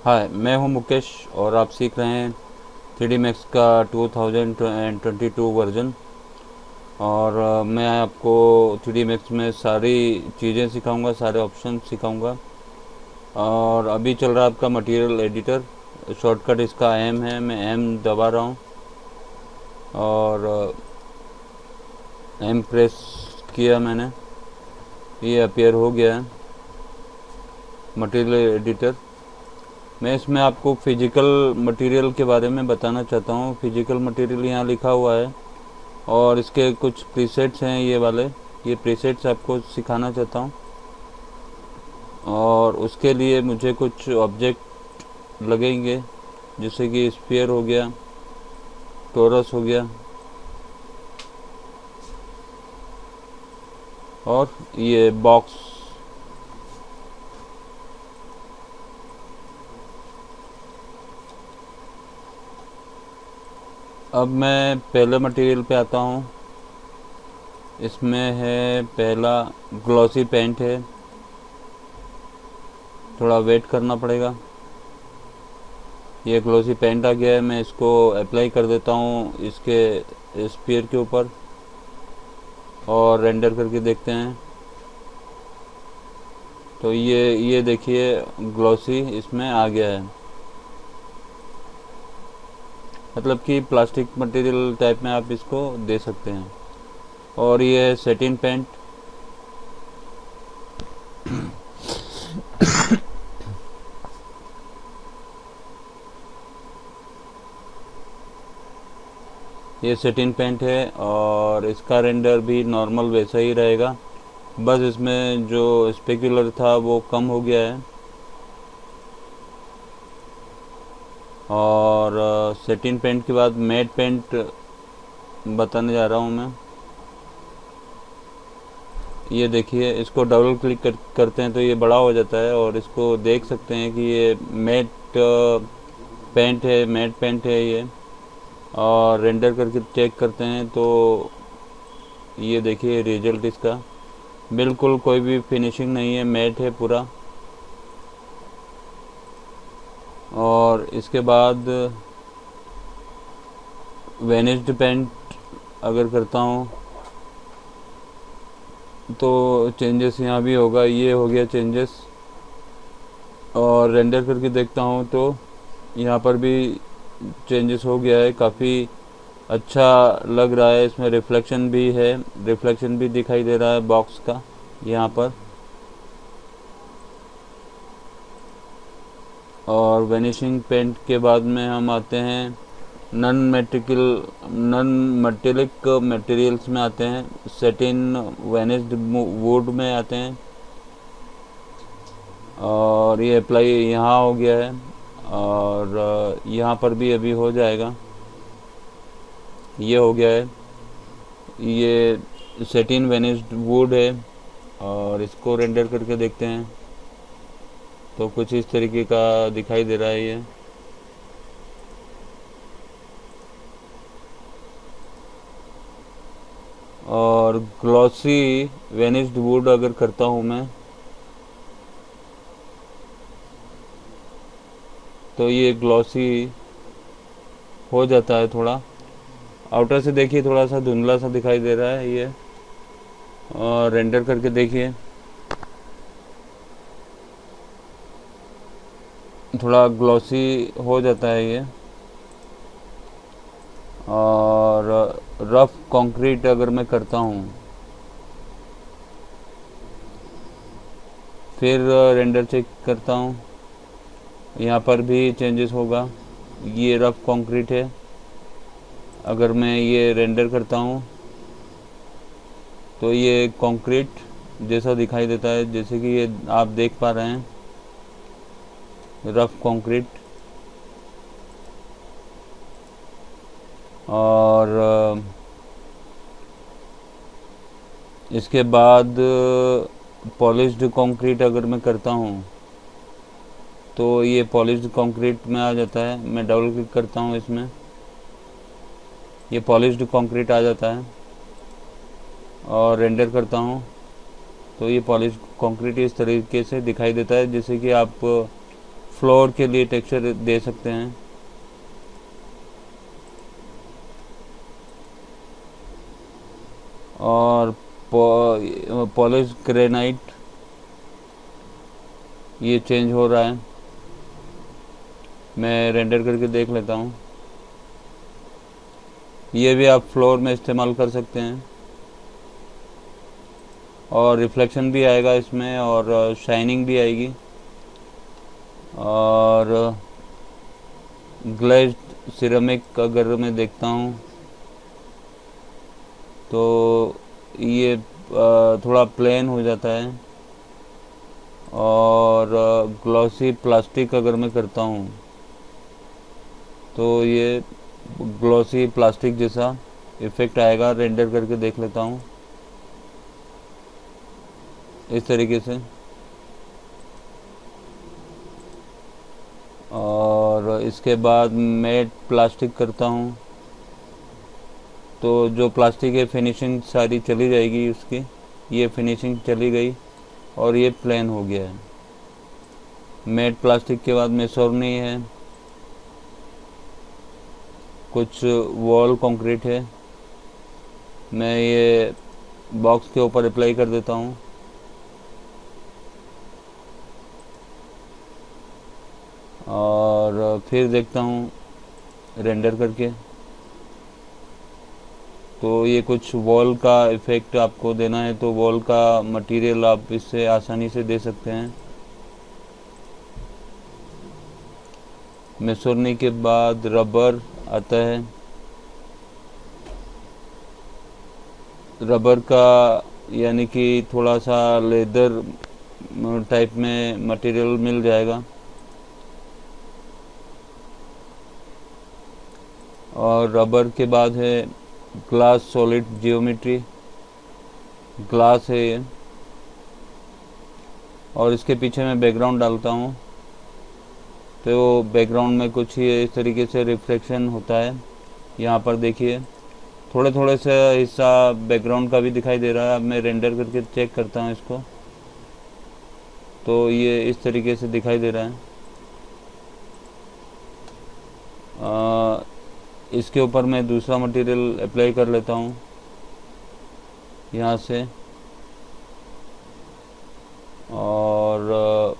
हाय, मैं हूं मुकेश और आप सीख रहे हैं 3D Max का 2022 वर्जन। और मैं आपको 3D Max में सारी चीज़ें सिखाऊंगा, सारे ऑप्शन सिखाऊंगा। और अभी चल रहा है आपका मटेरियल एडिटर। शॉर्टकट इसका एम है, मैं एम दबा रहा हूँ और एम प्रेस किया मैंने, ये अपीयर हो गया है मटेरियल एडिटर। मैं इसमें आपको फिजिकल मटेरियल के बारे में बताना चाहता हूँ। फिजिकल मटेरियल यहाँ लिखा हुआ है और इसके कुछ प्रीसेट्स हैं, ये वाले, ये प्रीसेट्स आपको सिखाना चाहता हूँ। और उसके लिए मुझे कुछ ऑब्जेक्ट लगेंगे, जैसे कि स्फीयर हो गया, टोरस हो गया और ये बॉक्स। अब मैं पहले मटेरियल पे आता हूँ। इसमें है पहला ग्लॉसी पेंट है, थोड़ा वेट करना पड़ेगा। ये ग्लॉसी पेंट आ गया है, मैं इसको अप्लाई कर देता हूँ इसके स्फीयर के ऊपर और रेंडर करके देखते हैं। तो ये देखिए ग्लॉसी इसमें आ गया है, मतलब कि प्लास्टिक मटेरियल टाइप में आप इसको दे सकते हैं। और ये है सेटिन पेंट। ये सेटिन पेंट है और इसका रेंडर भी नॉर्मल वैसा ही रहेगा, बस इसमें जो स्पेक्युलर था वो कम हो गया है। और सेटिन पेंट के बाद मैट पेंट बताने जा रहा हूँ मैं। ये देखिए, इसको डबल क्लिक करते हैं तो ये बड़ा हो जाता है और इसको देख सकते हैं कि ये मैट पेंट है, मैट पेंट है ये। और रेंडर करके चेक करते हैं तो ये देखिए रिजल्ट इसका, बिल्कुल कोई भी फिनिशिंग नहीं है, मैट है पूरा। और इसके बाद वेनिस्ड पेंट अगर करता हूँ तो चेंजेस यहाँ भी होगा, ये हो गया चेंजेस। और रेंडर करके देखता हूँ तो यहाँ पर भी चेंजेस हो गया है, काफ़ी अच्छा लग रहा है। इसमें रिफ्लेक्शन भी है, रिफ्लेक्शन भी दिखाई दे रहा है बॉक्स का यहाँ पर। और वेनिशिंग पेंट के बाद में हम आते हैं नॉन मेटेलिक मटेरियल्स में आते हैं, सेटिन वेनिस्ड वुड में आते हैं। और ये अप्लाई यहाँ हो गया है और यहाँ पर भी अभी हो जाएगा, ये हो गया है। ये सेटिन वेनिस्ड वुड है और इसको रेंडर करके देखते हैं तो कुछ इस तरीके का दिखाई दे रहा है ये। और ग्लॉसी वेनिस्ड वुड अगर करता हूँ मैं तो ये ग्लॉसी हो जाता है थोड़ा। आउटर से देखिए थोड़ा सा धुंधला सा दिखाई दे रहा है ये। और रेंडर करके देखिए, थोड़ा ग्लॉसी हो जाता है ये। और रफ कंक्रीट अगर मैं करता हूँ, फिर रेंडर चेक करता हूँ, यहाँ पर भी चेंजेस होगा। ये रफ कंक्रीट है, अगर मैं ये रेंडर करता हूँ तो ये कंक्रीट जैसा दिखाई देता है, जैसे कि ये आप देख पा रहे हैं रफ कंक्रीट। और इसके बाद पॉलिश्ड कंक्रीट अगर मैं करता हूँ तो ये पॉलिश्ड कंक्रीट में आ जाता है। मैं डबल क्लिक करता हूँ इसमें, ये पॉलिश्ड कंक्रीट आ जाता है। और रेंडर करता हूँ तो ये पॉलिश्ड कंक्रीट इस तरीके से दिखाई देता है, जैसे कि आप फ्लोर के लिए टेक्सचर दे सकते हैं। और पॉलिश ग्रेनाइट ये चेंज हो रहा है, मैं रेंडर करके देख लेता हूँ। ये भी आप फ्लोर में इस्तेमाल कर सकते हैं और रिफ्लेक्शन भी आएगा इसमें और शाइनिंग भी आएगी। और ग्लेज्ड सिरेमिक अगर मैं देखता हूँ तो ये थोड़ा प्लेन हो जाता है। और ग्लॉसी प्लास्टिक अगर मैं करता हूँ तो ये ग्लॉसी प्लास्टिक जैसा इफ़ेक्ट आएगा। रेंडर करके देख लेता हूँ इस तरीके से। और इसके बाद मैट प्लास्टिक करता हूँ तो जो प्लास्टिक है फिनिशिंग सारी चली जाएगी उसकी। ये फिनिशिंग चली गई और ये प्लेन हो गया है। मैट प्लास्टिक के बाद मेसोरनी है, कुछ वॉल कंक्रीट है। मैं ये बॉक्स के ऊपर अप्लाई कर देता हूँ। और फिर देखता हूँ रेंडर करके तो ये कुछ वॉल का इफ़ेक्ट आपको देना है तो वॉल का मटेरियल आप इससे आसानी से दे सकते हैं। मेसोरनी के बाद रबर आता है। रबर का यानी कि थोड़ा सा लेदर टाइप में मटेरियल मिल जाएगा। और रबर के बाद है ग्लास सॉलिड जियोमेट्री, ग्लास है ये। और इसके पीछे मैं बैकग्राउंड डालता हूँ तो बैकग्राउंड में कुछ ये इस तरीके से रिफ्लेक्शन होता है। यहाँ पर देखिए थोड़े थोड़े से हिस्सा बैकग्राउंड का भी दिखाई दे रहा है। अब मैं रेंडर करके चेक करता हूँ इसको तो ये इस तरीके से दिखाई दे रहा है। इसके ऊपर मैं दूसरा मटेरियल अप्लाई कर लेता हूँ यहाँ से। और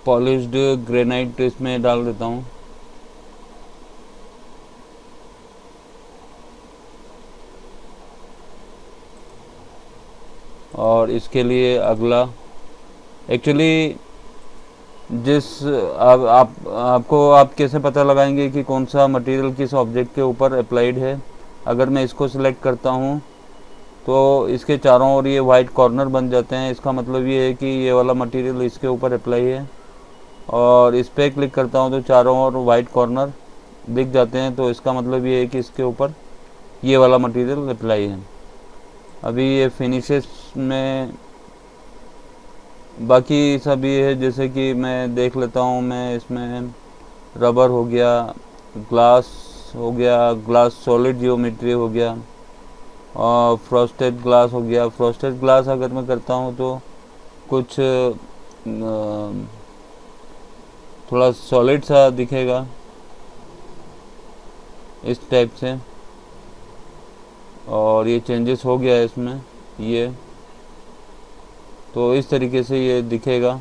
पॉलिश्ड ग्रेनाइट इसमें डाल देता हूँ। और इसके लिए अगला एक्चुअली जिस आपको आप कैसे पता लगाएंगे कि कौन सा मटेरियल किस ऑब्जेक्ट के ऊपर अप्लाइड है। अगर मैं इसको सिलेक्ट करता हूँ तो इसके चारों ओर ये वाइट कॉर्नर बन जाते हैं। इसका मतलब ये है कि ये वाला मटेरियल इसके ऊपर अप्लाई है। और इस पर क्लिक करता हूँ तो चारों ओर वाइट कॉर्नर दिख जाते हैं तो इसका मतलब ये है कि इसके ऊपर ये वाला मटेरियल अप्लाई है। अभी ये फिनिशेस में बाकी सब ये है जैसे कि मैं देख लेता हूँ। मैं इसमें रबर हो गया, ग्लास हो गया, ग्लास सॉलिड जियोमेट्री हो गया और फ्रॉस्टेड ग्लास हो गया। फ्रॉस्टेड ग्लास अगर मैं करता हूँ तो कुछ थोड़ा सॉलिड सा दिखेगा इस टाइप से। और ये चेंजेस हो गया है इसमें ये तो इस तरीके से ये दिखेगा।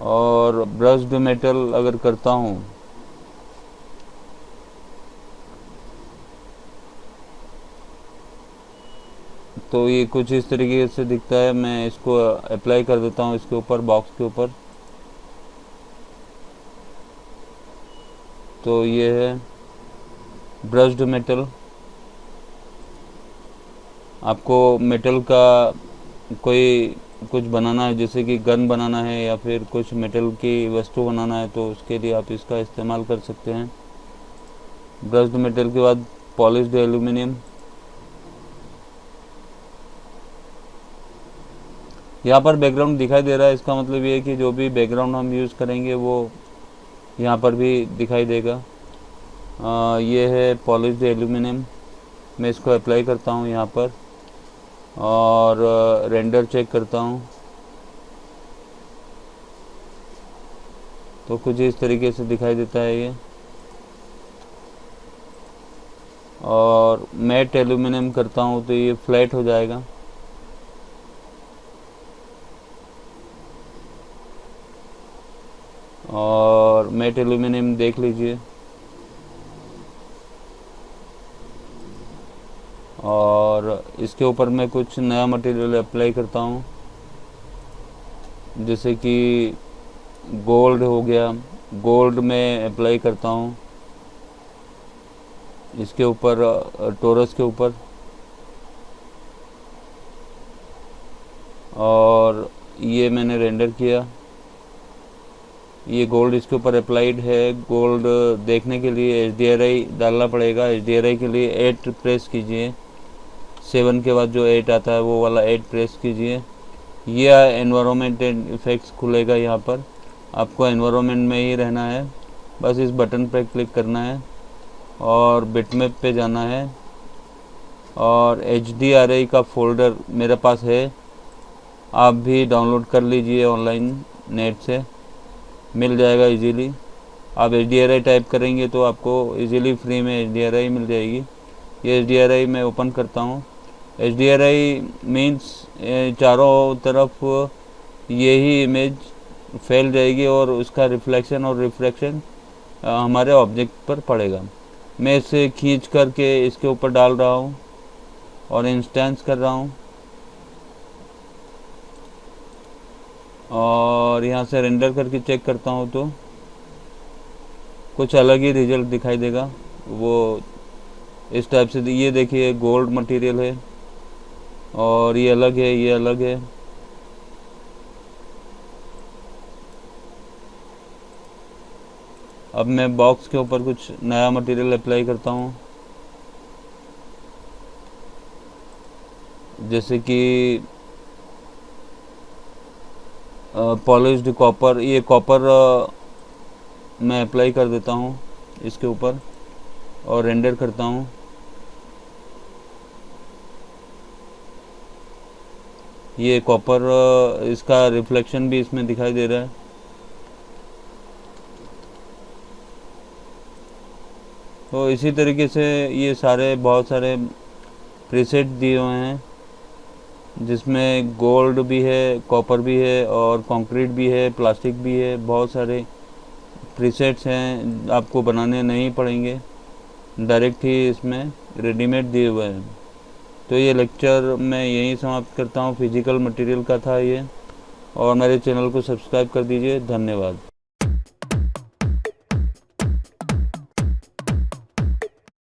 और ब्रश्ड मेटल अगर करता हूँ तो ये कुछ इस तरीके से दिखता है। मैं इसको अप्लाई कर देता हूँ इसके ऊपर, बॉक्स के ऊपर। तो ये है ब्रश्ड मेटल। आपको मेटल का कोई कुछ बनाना है जैसे कि गन बनाना है या फिर कुछ मेटल की वस्तु बनाना है तो उसके लिए आप इसका इस्तेमाल कर सकते हैं। ब्रश्ड मेटल के बाद पॉलिश्ड एल्यूमिनियम। यहाँ पर बैकग्राउंड दिखाई दे रहा है, इसका मतलब ये है कि जो भी बैकग्राउंड हम यूज़ करेंगे वो यहाँ पर भी दिखाई देगा। ये है पॉलिश्ड एल्यूमिनियम। मैं इसको अप्लाई करता हूँ यहाँ पर और रेंडर चेक करता हूँ। तो कुछ इस तरीके से दिखाई देता है ये। और मैट एल्यूमिनियम करता हूँ तो ये फ्लैट हो जाएगा। और मैट एल्यूमिनियम देख लीजिए। और इसके ऊपर मैं कुछ नया मटेरियल अप्लाई करता हूँ, जैसे कि गोल्ड हो गया। गोल्ड में अप्लाई करता हूँ इसके ऊपर, टोरस के ऊपर। और ये मैंने रेंडर किया, ये गोल्ड इसके ऊपर अप्लाइड है। गोल्ड देखने के लिए HDRI डालना पड़ेगा। HDRI के लिए 8 प्रेस कीजिए, 7 के बाद जो 8 आता है वो वाला 8 प्रेस कीजिए। ये एनवायरनमेंट इफेक्ट्स खुलेगा। यहाँ पर आपको एनवायरनमेंट में ही रहना है, बस इस बटन पर क्लिक करना है और बिटमैप पे जाना है। और HDRI का फ़ोल्डर मेरे पास है, आप भी डाउनलोड कर लीजिए ऑनलाइन, नेट से मिल जाएगा इजीली। आप HDRI टाइप करेंगे तो आपको इजीली फ्री में HDRI मिल जाएगी। ये HDRI मैं ओपन करता हूँ। HDRI मीन्स चारों तरफ यही इमेज फैल जाएगी और उसका रिफ्लेक्शन और रिफ्रैक्शन हमारे ऑब्जेक्ट पर पड़ेगा। मैं इसे खींच करके इसके ऊपर डाल रहा हूँ और इंस्टेंस कर रहा हूँ। और यहाँ से रेंडर करके चेक करता हूँ तो कुछ अलग ही रिजल्ट दिखाई देगा। वो इस टाइप से, ये देखिए गोल्ड मटेरियल है और ये अलग है, ये अलग है। अब मैं बॉक्स के ऊपर कुछ नया मटेरियल अप्लाई करता हूँ, जैसे कि पॉलिश्ड कॉपर। ये कॉपर मैं अप्लाई कर देता हूँ इसके ऊपर और रेंडर करता हूँ। ये कॉपर, इसका रिफ्लेक्शन भी इसमें दिखाई दे रहा है। तो इसी तरीके से ये सारे बहुत सारे प्रीसेट दिए हुए हैं, जिसमें गोल्ड भी है, कॉपर भी है और कंक्रीट भी है, प्लास्टिक भी है। बहुत सारे प्रीसेट्स हैं, आपको बनाने नहीं पड़ेंगे, डायरेक्ट ही इसमें रेडीमेड दिए हुए हैं। तो ये लेक्चर मैं यहीं समाप्त करता हूँ। फिजिकल मटेरियल का था ये। और मेरे चैनल को सब्सक्राइब कर दीजिए। धन्यवाद।